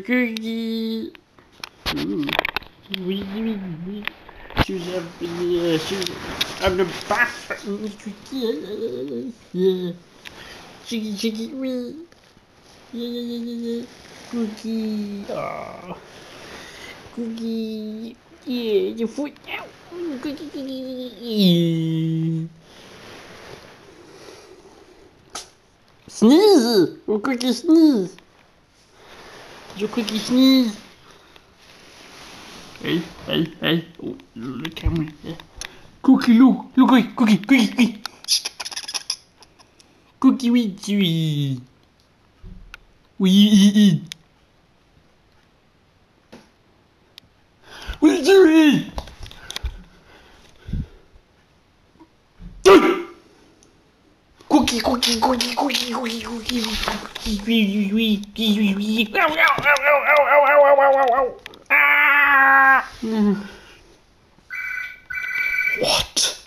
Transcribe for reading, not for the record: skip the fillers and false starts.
Cookie. Oui, oui, oui. Je I'm the bathroom. Yeah. Chicky, oui. Yeah. Cookie. Oh. Cookie. Yeah, your foot out. Cookie. Sneeze. Oh, Cookie sneeze. Your Cookie sneeze. Hey. Oh, the camera. Yeah. Cookie, look, Cookie. Cookie, oui. Oui. Oui. Cookie. Ah! What?